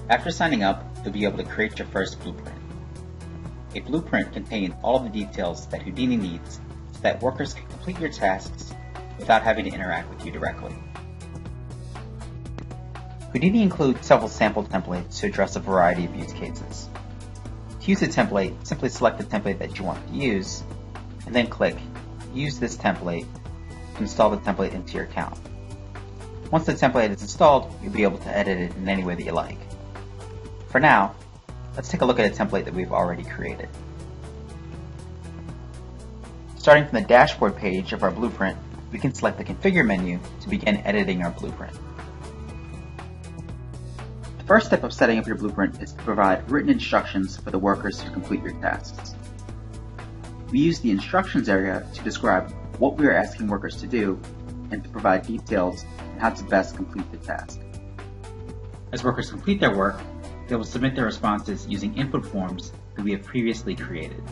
After signing up, you'll be able to create your first blueprint. A blueprint contains all of the details that Houdini needs so that workers can complete your tasks without having to interact with you directly. Houdini includes several sample templates to address a variety of use cases. To use a template, simply select the template that you want to use, and then click Use this template to install the template into your account. Once the template is installed, you'll be able to edit it in any way that you like. For now, let's take a look at a template that we've already created. Starting from the dashboard page of our blueprint, we can select the Configure menu to begin editing our blueprint. The first step of setting up your blueprint is to provide written instructions for the workers to complete your tasks. We use the instructions area to describe what we are asking workers to do and to provide details on how to best complete the task. As workers complete their work, they will submit their responses using input forms that we have previously created.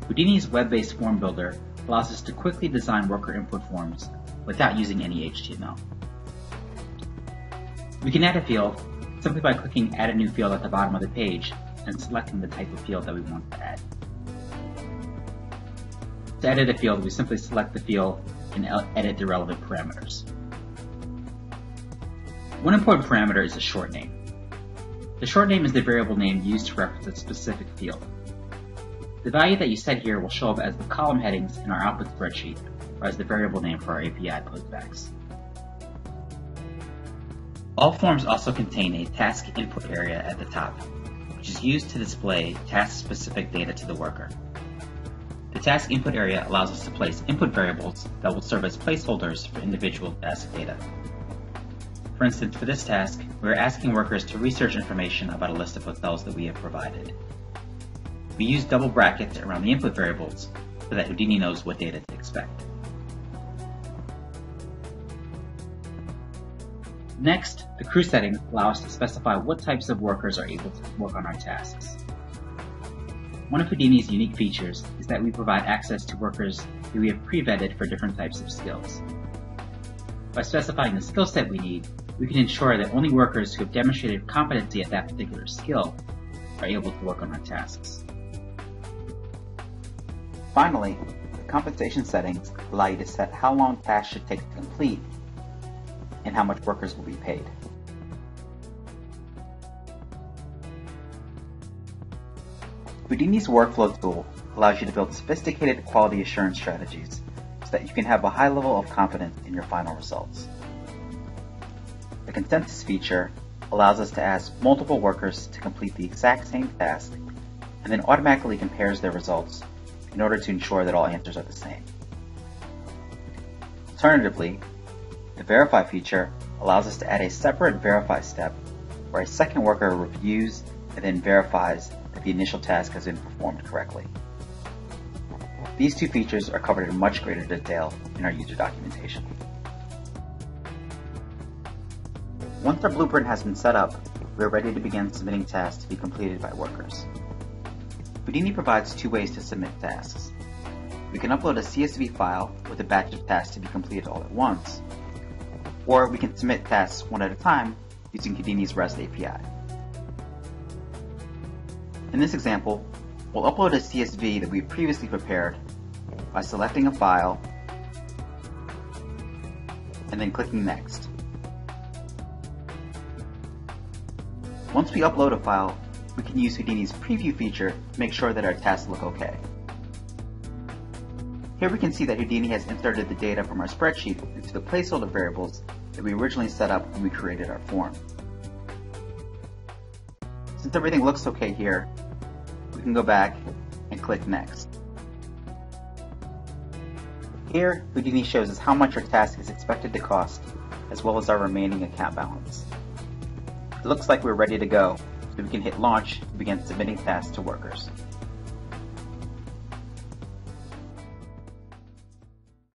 Houdini's web-based form builder allows us to quickly design worker input forms without using any HTML. We can add a field simply by clicking Add a new field at the bottom of the page and selecting the type of field that we want to add. To edit a field, we simply select the field and edit the relevant parameters. One important parameter is the short name. The short name is the variable name used to reference a specific field. The value that you set here will show up as the column headings in our output spreadsheet, or as the variable name for our API postbacks. All forms also contain a task input area at the top, which is used to display task-specific data to the worker. The task input area allows us to place input variables that will serve as placeholders for individual task data. For instance, for this task, we are asking workers to research information about a list of hotels that we have provided. We use double brackets around the input variables so that Houdini knows what data to expect. Next, the crew settings allow us to specify what types of workers are able to work on our tasks. One of Houdini's unique features is that we provide access to workers who we have pre-vetted for different types of skills. By specifying the skill set we need, we can ensure that only workers who have demonstrated competency at that particular skill are able to work on our tasks. Finally, the compensation settings allow you to set how long tasks should take to complete and how much workers will be paid. Houdini's workflow tool allows you to build sophisticated quality assurance strategies so that you can have a high level of confidence in your final results. The consensus feature allows us to ask multiple workers to complete the exact same task and then automatically compares their results in order to ensure that all answers are the same. Alternatively, the verify feature allows us to add a separate verify step where a second worker reviews and then verifies that the initial task has been performed correctly. These two features are covered in much greater detail in our user documentation. Once our blueprint has been set up, we are ready to begin submitting tasks to be completed by workers. Houdini provides two ways to submit tasks. We can upload a CSV file with a batch of tasks to be completed all at once, or we can submit tasks one at a time using Houdini's REST API. In this example, we'll upload a CSV that we previously prepared by selecting a file and then clicking Next. Once we upload a file, we can use Houdini's preview feature to make sure that our tasks look okay. Here we can see that Houdini has inserted the data from our spreadsheet into the placeholder variables that we originally set up when we created our form. Since everything looks okay here, we can go back and click Next. Here, Houdini shows us how much our task is expected to cost, as well as our remaining account balance. It looks like we're ready to go, so we can hit Launch to begin submitting tasks to workers.